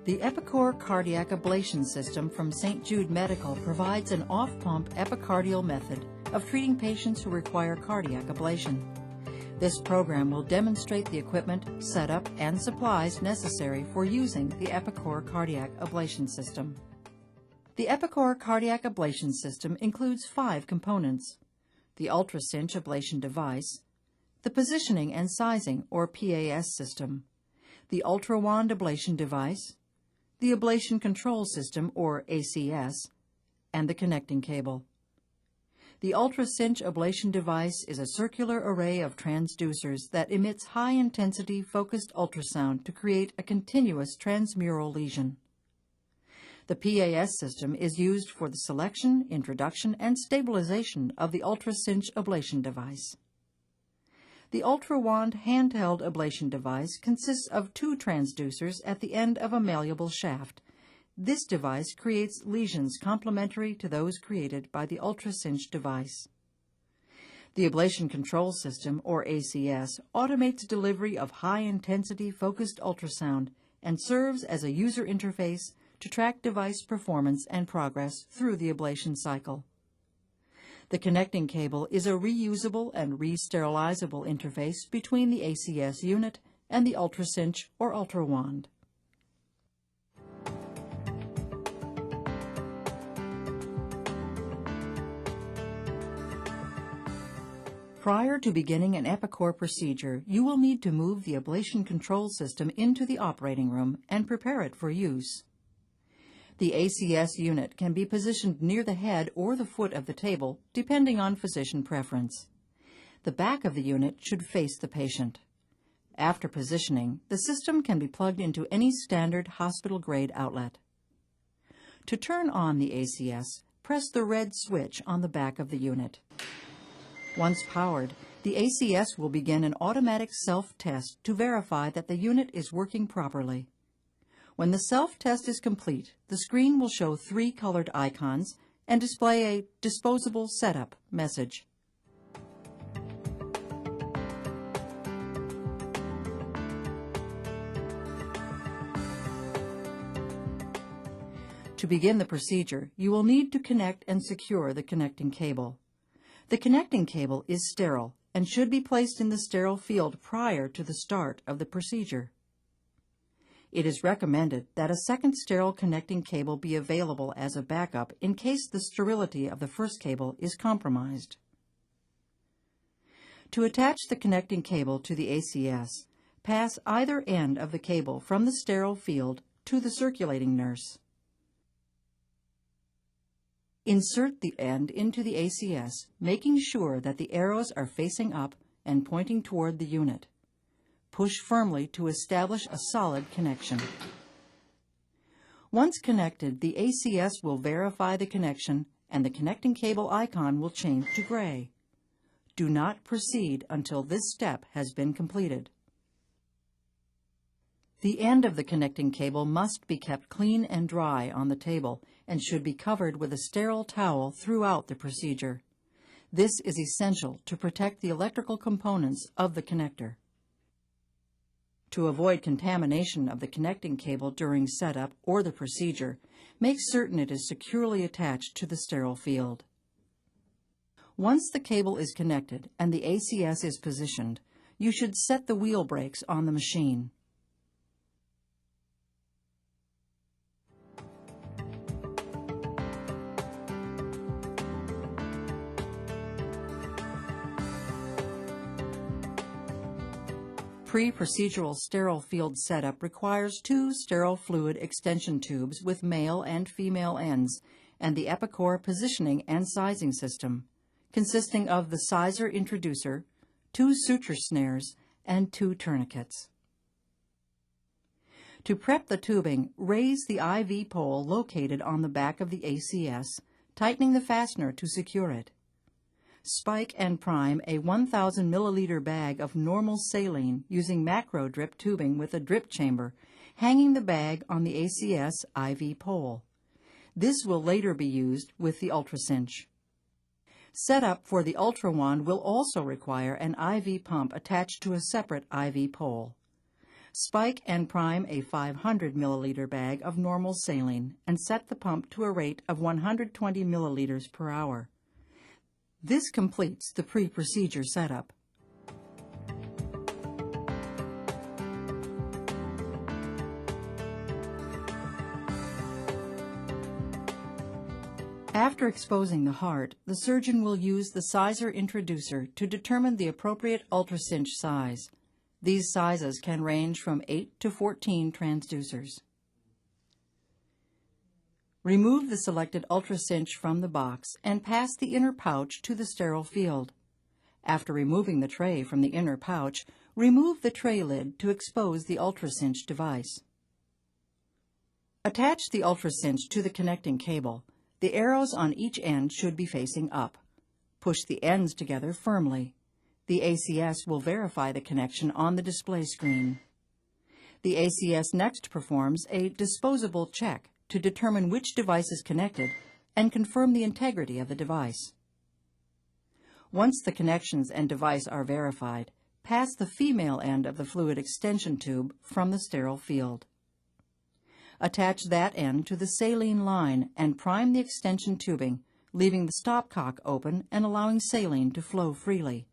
The Epicor Cardiac Ablation System from St. Jude Medical provides an off-pump epicardial method of treating patients who require cardiac ablation. This program will demonstrate the equipment, setup, and supplies necessary for using the Epicor Cardiac Ablation System. The Epicor Cardiac Ablation System includes 5 components: the UltraCinch ablation device, the positioning and sizing or PAS system, the UltraWand ablation device, the ablation control system or ACS, and the connecting cable. The UltraCinch ablation device is a circular array of transducers that emits high-intensity focused ultrasound to create a continuous transmural lesion. The PAS system is used for the selection, introduction, and stabilization of the UltraCinch ablation device. The UltraWand handheld ablation device consists of 2 transducers at the end of a malleable shaft. This device creates lesions complementary to those created by the UltraCinch device. The ablation control system, or ACS, automates delivery of high-intensity focused ultrasound and serves as a user interface to track device performance and progress through the ablation cycle. The connecting cable is a reusable and re-sterilizable interface between the ACS unit and the UltraCinch or UltraWand. Prior to beginning an Epicor procedure, you will need to move the ablation control system into the operating room and prepare it for use. The ACS unit can be positioned near the head or the foot of the table, depending on physician preference. The back of the unit should face the patient. After positioning, the system can be plugged into any standard hospital-grade outlet. To turn on the ACS, press the red switch on the back of the unit. Once powered, the ACS will begin an automatic self-test to verify that the unit is working properly. When the self-test is complete, the screen will show 3 colored icons and display a disposable setup message. To begin the procedure, you will need to connect and secure the connecting cable. The connecting cable is sterile and should be placed in the sterile field prior to the start of the procedure. It is recommended that a second sterile connecting cable be available as a backup in case the sterility of the first cable is compromised. To attach the connecting cable to the ACS, pass either end of the cable from the sterile field to the circulating nurse. Insert the end into the ACS, making sure that the arrows are facing up and pointing toward the unit. Push firmly to establish a solid connection. Once connected, the ACS will verify the connection and the connecting cable icon will change to gray. Do not proceed until this step has been completed. The end of the connecting cable must be kept clean and dry on the table and should be covered with a sterile towel throughout the procedure. This is essential to protect the electrical components of the connector. To avoid contamination of the connecting cable during setup or the procedure, make certain it is securely attached to the sterile field. Once the cable is connected and the ACS is positioned, you should set the wheel brakes on the machine. Pre-procedural sterile field setup requires 2 sterile fluid extension tubes with male and female ends and the Epicor positioning and sizing system, consisting of the sizer introducer, 2 suture snares, and 2 tourniquets. To prep the tubing, raise the IV pole located on the back of the ACS, tightening the fastener to secure it. Spike and prime a 1,000 milliliter bag of normal saline using macro drip tubing with a drip chamber, hanging the bag on the ACS IV pole. This will later be used with the UltraCinch. Setup for the UltraWand will also require an IV pump attached to a separate IV pole. Spike and prime a 500 milliliter bag of normal saline and set the pump to a rate of 120 milliliters per hour. This completes the pre-procedure setup. After exposing the heart, the surgeon will use the sizer introducer to determine the appropriate ultracinch size. These sizes can range from 8 to 14 transducers. Remove the selected ultracinch from the box and pass the inner pouch to the sterile field. After removing the tray from the inner pouch, remove the tray lid to expose the ultracinch device. Attach the ultracinch to the connecting cable. The arrows on each end should be facing up. Push the ends together firmly. The ACS will verify the connection on the display screen. The ACS next performs a disposable check to determine which device is connected and confirm the integrity of the device. Once the connections and device are verified, pass the female end of the fluid extension tube from the sterile field. Attach that end to the saline line and prime the extension tubing, leaving the stopcock open and allowing saline to flow freely.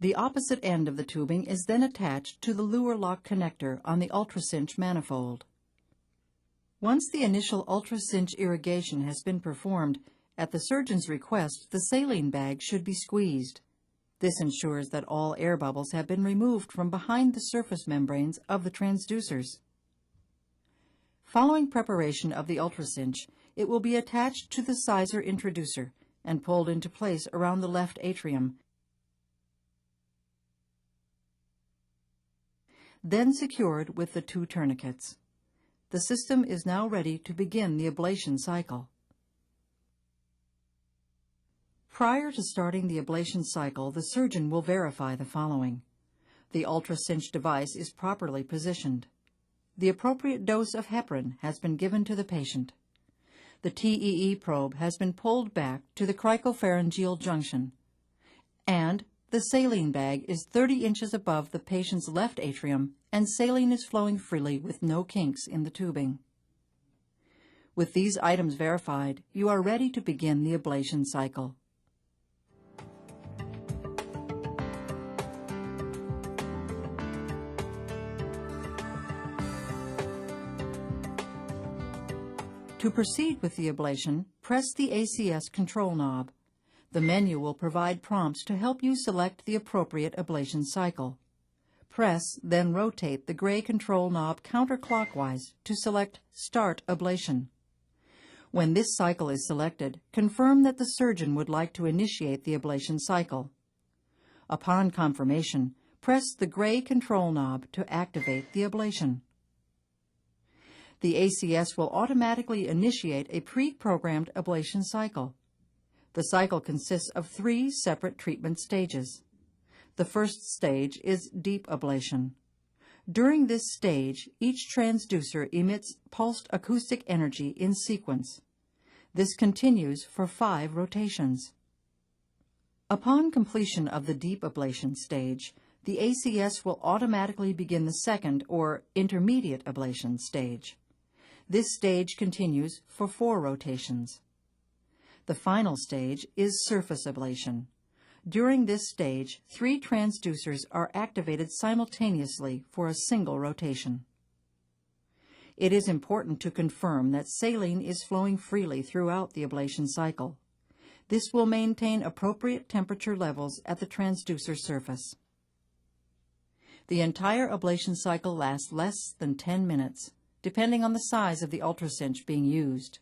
The opposite end of the tubing is then attached to the lure lock connector on the ultracinch manifold. Once the initial ultracinch irrigation has been performed, at the surgeon's request, the saline bag should be squeezed. This ensures that all air bubbles have been removed from behind the surface membranes of the transducers. Following preparation of the ultracinch, it will be attached to the sizer introducer and pulled into place around the left atrium, then secured with the 2 tourniquets. The system is now ready to begin the ablation cycle. Prior to starting the ablation cycle, the surgeon will verify the following. The ultracinch device is properly positioned. The appropriate dose of heparin has been given to the patient. The TEE probe has been pulled back to the cricopharyngeal junction, and the saline bag is 30 inches above the patient's left atrium, and saline is flowing freely with no kinks in the tubing. With these items verified, you are ready to begin the ablation cycle. To proceed with the ablation, press the ACS control knob. The menu will provide prompts to help you select the appropriate ablation cycle. Press, then rotate the gray control knob counterclockwise to select Start Ablation. When this cycle is selected, confirm that the surgeon would like to initiate the ablation cycle. Upon confirmation, press the gray control knob to activate the ablation. The ACS will automatically initiate a pre-programmed ablation cycle. The cycle consists of 3 separate treatment stages. The first stage is deep ablation. During this stage, each transducer emits pulsed acoustic energy in sequence. This continues for 5 rotations. Upon completion of the deep ablation stage, the ACS will automatically begin the second or intermediate ablation stage. This stage continues for 4 rotations. The final stage is surface ablation. During this stage, 3 transducers are activated simultaneously for a single rotation. It is important to confirm that saline is flowing freely throughout the ablation cycle. This will maintain appropriate temperature levels at the transducer surface. The entire ablation cycle lasts less than 10 minutes, depending on the size of the ultracinch being used.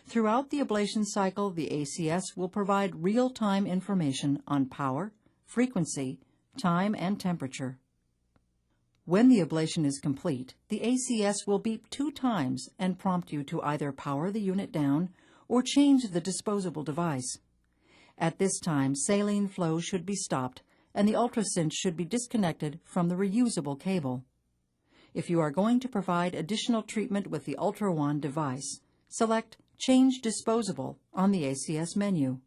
Throughout the ablation cycle, the ACS will provide real-time information on power, frequency, time, and temperature. When the ablation is complete, the ACS will beep 2 times and prompt you to either power the unit down or change the disposable device. At this time, saline flow should be stopped and the ultracinch should be disconnected from the reusable cable. If you are going to provide additional treatment with the Ultra Wand device, select Change Disposable on the ACS menu.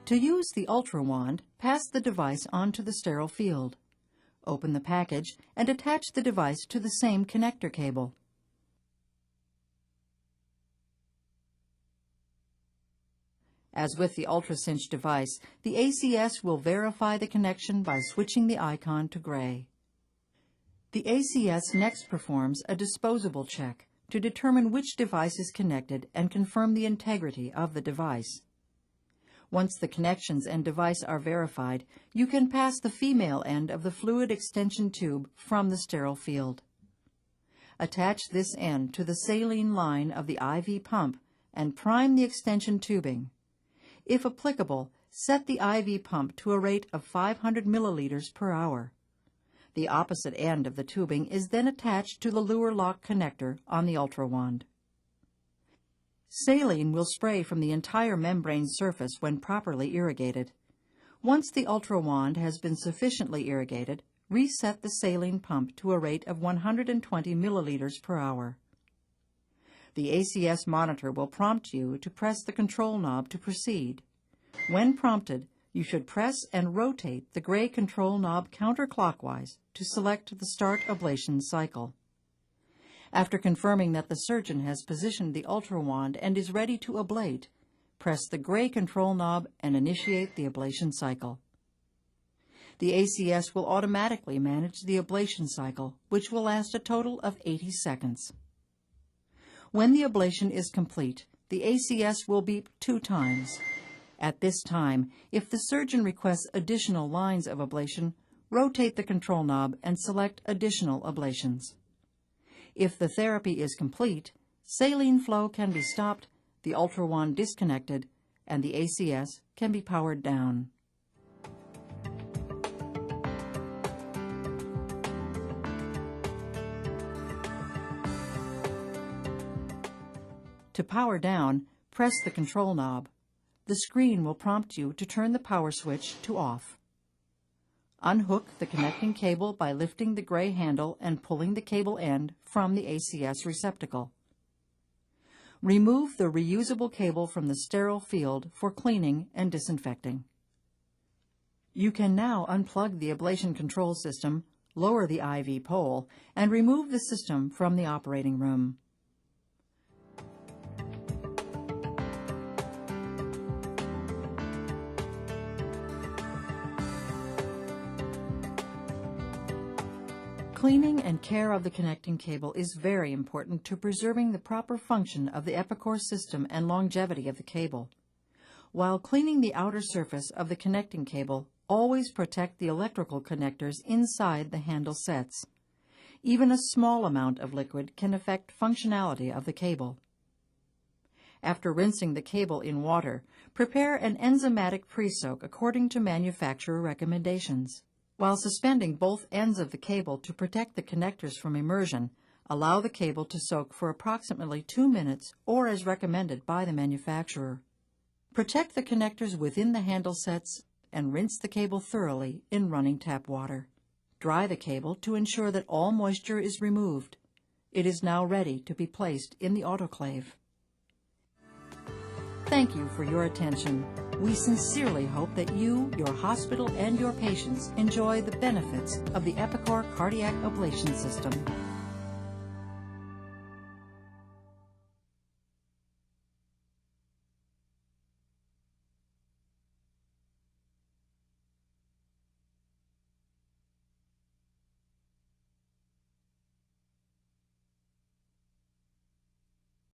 To use the Ultra Wand, pass the device onto the sterile field. Open the package and attach the device to the same connector cable. As with the UltraCinch device, the ACS will verify the connection by switching the icon to gray. The ACS next performs a disposable check to determine which device is connected and confirm the integrity of the device. Once the connections and device are verified, you can pass the female end of the fluid extension tube from the sterile field. Attach this end to the saline line of the IV pump and prime the extension tubing. If applicable, set the IV pump to a rate of 500 milliliters per hour. The opposite end of the tubing is then attached to the lure lock connector on the Ultra Wand. Saline will spray from the entire membrane surface when properly irrigated. Once the Ultra Wand has been sufficiently irrigated, reset the saline pump to a rate of 120 milliliters per hour. The ACS monitor will prompt you to press the control knob to proceed. When prompted, you should press and rotate the gray control knob counterclockwise to select the start ablation cycle. After confirming that the surgeon has positioned the Ultra Wand and is ready to ablate, press the gray control knob and initiate the ablation cycle. The ACS will automatically manage the ablation cycle, which will last a total of 80 seconds. When the ablation is complete, the ACS will beep 2 times. At this time, if the surgeon requests additional lines of ablation, rotate the control knob and select additional ablations. If the therapy is complete, saline flow can be stopped, the Ultra Wand disconnected, and the ACS can be powered down. To power down, press the control knob. The screen will prompt you to turn the power switch to off. Unhook the connecting cable by lifting the gray handle and pulling the cable end from the ACS receptacle. Remove the reusable cable from the sterile field for cleaning and disinfecting. You can now unplug the ablation control system, lower the IV pole, and remove the system from the operating room. Cleaning and care of the connecting cable is very important to preserving the proper function of the Epicor system and longevity of the cable. While cleaning the outer surface of the connecting cable, always protect the electrical connectors inside the handle sets. Even a small amount of liquid can affect functionality of the cable. After rinsing the cable in water, prepare an enzymatic pre-soak according to manufacturer recommendations. While suspending both ends of the cable to protect the connectors from immersion, allow the cable to soak for approximately 2 minutes or as recommended by the manufacturer. Protect the connectors within the handle sets and rinse the cable thoroughly in running tap water. Dry the cable to ensure that all moisture is removed. It is now ready to be placed in the autoclave. Thank you for your attention. We sincerely hope that you, your hospital, and your patients enjoy the benefits of the Epicor Cardiac Ablation System.